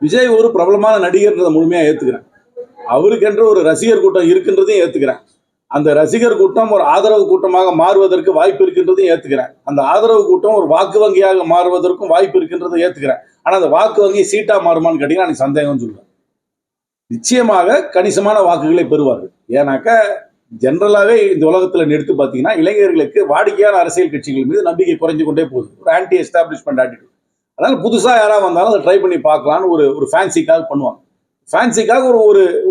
விஜய் ஒரு பிரபலமான நடிகர்ன்றதை முழுமையாக ஏற்றுக்கிறேன். அவருக்கென்று ஒரு ரசிகர் கூட்டம் இருக்குன்றதையும் ஏற்றுக்கிறேன். அந்த ரசிகர் கூட்டம் ஒரு ஆதரவு கூட்டமாக மாறுவதற்கு வாய்ப்பு இருக்கின்றதையும் ஏற்றுக்கிறேன். அந்த ஆதரவு கூட்டம் ஒரு வாக்கு வங்கியாக மாறுவதற்கும் வாய்ப்பு இருக்கின்றதை ஏற்றுக்கிறேன். ஆனால் அந்த வாக்கு வங்கி சீட்டா மாறுமான்னு கேட்டீங்கன்னா எனக்கு சந்தேகம் சொல்லுவேன். நிச்சயமாக கணிசமான வாக்குகளை பெறுவார்கள். ஏன்னாக்கா ஜென்ரலாகவே இந்த உலகத்தில் எடுத்து பார்த்தீங்கன்னா இளைஞர்களுக்கு வாடிக்கையான அரசியல் கட்சிகள் மீது நம்பிக்கை குறைஞ்சு கொண்டே போகுது. ஒரு ஆன்டி எஸ்டாப்ளிஷ்மெண்ட் ஆட்டிடியூட். அதனால புதுசாக யாராவது வந்தாலும் அதை ட்ரை பண்ணி பார்க்கலான்னு ஒரு ஃபேன்சிக்காக பண்ணுவாங்க. ஃபேன்சிக்காக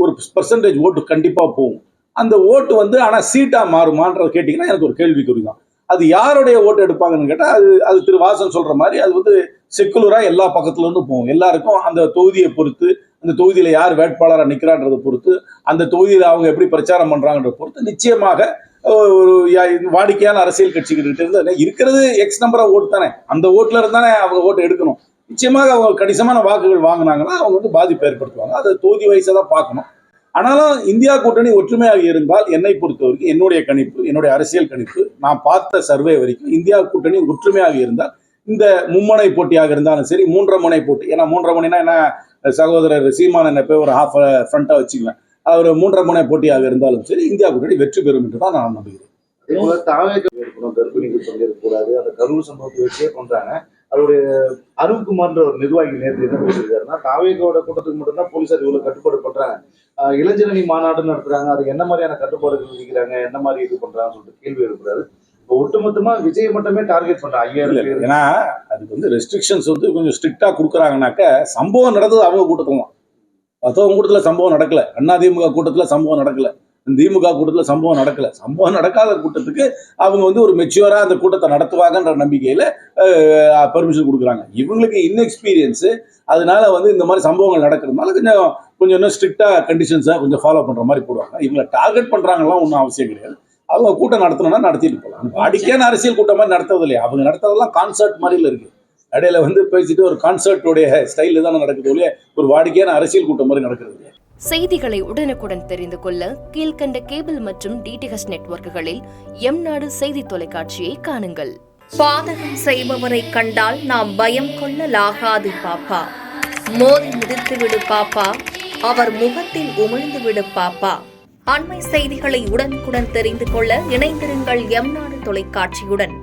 ஒரு பெர்சன்டேஜ் ஓட்டு கண்டிப்பாக போகும். அந்த ஓட்டு ஆனால் சீட்டாக மாறுமான்றதை கேட்டிங்கன்னா எனக்கு ஒரு கேள்விக்குறி தான். அது யாருடைய ஓட்டு எடுப்பாங்கன்னு கேட்டால் அது திரு வாசன் சொல்கிற மாதிரி அது செக்குலராக எல்லா பக்கத்துலேருந்து போகும். எல்லாருக்கும் அந்த தொகுதியை பொறுத்து, அந்த தொகுதியில் யார் வேட்பாளராக நிற்கிறான்றதை பொறுத்து, அந்த தொகுதியில் அவங்க எப்படி பிரச்சாரம் பண்ணுறாங்கன்றதை பொறுத்து நிச்சயமாக ஒரு வாடிக்கையான அரசியல் கட்சிகிட்ட இருந்து இருக்கிறது எக்ஸ் நம்பர் ஆஃப் ஓட்டு தானே, அந்த ஓட்டுல இருந்தானே அவங்க ஓட்டு எடுக்கணும். நிச்சயமாக அவங்க கணிசமான வாக்குகள் வாங்கினாங்கன்னா அவங்க பாதிப்பு ஏற்படுத்துவாங்க. அதை தொகுதி வயசை தான் பார்க்கணும். ஆனாலும் இந்தியா கூட்டணி ஒற்றுமையாக இருந்தால் என்னை பொறுத்தவரைக்கும் என்னுடைய கணிப்பு, என்னுடைய அரசியல் கணிப்பு, நான் பார்த்த சர்வே வரைக்கும் இந்தியா கூட்டணி ஒற்றுமையாக இருந்தால் இந்த மும்முனை போட்டியாக இருந்தாலும் சரி, மூன்றரை முனை போட்டி, ஏன்னா மூன்றரை முனைனா என்ன, சகோதரர் சீமான் என்ன போய் ஒரு ஹாஃப் ஃப்ரண்டா வச்சுக்குவேன், அவர் மூன்றரை முனை போட்டியாக இருந்தாலும் சரி இந்தியா கூட்டணி வெற்றி பெறும் என்று தான் நான் நம்புகிறேன். கர்ப்பிணிகள் பங்கேற்கக்கூடாது, அந்த கரூர் சம்பவத்தை வச்சே பண்றாங்க. அதோடைய அருண்குமார்ன்ற ஒரு நிர்வாகி நேற்று என்ன பேசியிருக்காருன்னா, தாவேகோட கூட்டத்துக்கு மட்டும்தான் போலீசார் இவ்வளவு கட்டுப்பாடு பண்றாங்க, இளைஞரணி மாநாடு நடத்துறாங்க, அது என்ன மாதிரியான கட்டுப்பாடுகள் விதிக்கிறாங்க, என்ன மாதிரி இது பண்றாங்கன்னு சொல்லிட்டு கேள்வி எழுப்புறாரு. ஒட்டுமொத்தமா விஜய் மட்டுமே டார்கெட் பண்றாங்க 5000 பேர். ஏன்னா அதுக்கு ரெஸ்ட்ரிக்ஷன்ஸ் கொஞ்சம் ஸ்ட்ரிக்டா கொடுக்குறாங்கனாக்க சம்பவம் நடந்தது அவங்க கூட்டத்துல தான். மற்றவங்க கூட்டத்தில் சம்பவம் நடக்கல, அதிமுக கூட்டத்தில் சம்பவம் நடக்கல, திமுக கூட்டத்தில் சம்பவம் நடக்கல. சம்பவம் நடக்காத கூட்டத்துக்கு அவங்க ஒரு மெச்சூரா அந்த கூட்டத்தை நடத்துவாங்கன்ற நம்பிக்கையில பெர்மிஷன் கொடுக்குறாங்க. இவங்களுக்கு இன்எக்ஸ்பீரியன்ஸு, அதனால இந்த மாதிரி சம்பவங்கள் நடக்கிறதுனால கொஞ்சம் இன்னும் ஸ்ட்ரிக்டா கண்டிஷன்ஸை கொஞ்சம் ஃபாலோ பண்ற மாதிரி போடுவாங்க. இவங்களை டார்கெட் பண்றாங்கலாம் ஒன்றும் அவசியம் கிடையாது. அவங்க கூட்டம் நடத்தணும்னா நடத்திட்டு போகலாம். வாடிக்கையான அரசியல் கூட்டம் மாதிரி நடத்துறது இல்லையா, அவங்க நடத்துறதெல்லாம் கான்சர்ட் மாதிரில இருக்கு. இடையில பேசிட்டு ஒரு கான்சர்ட்டோடைய ஸ்டைலில் தான் நடக்குது இல்லையா, ஒரு வாடிக்கையான அரசியல் கூட்டம் மாதிரி நடக்கிறது இல்லையா. செய்திகளை உடனுக்குடன் தெரிந்து கொள்ள கீழ்கண்ட கேபிள் மற்றும் டிடிஹெச் நெட்வொர்க்குகளில் எம்நாடு செய்தி தொலைக்காட்சியை காணுங்கள். பாதகம் செய்பவரை கண்டால் நாம் பயம் கொள்ளலாகாது பாப்பா, மோதி மிதித்து விடு பாப்பா, அவர் முகத்தில் உமிழ்ந்து விடு பாப்பா. அண்மை செய்திகளை உடனுக்குடன் தெரிந்து கொள்ள இணைந்திருங்கள் எம்நாடு தொலைக்காட்சியுடன்.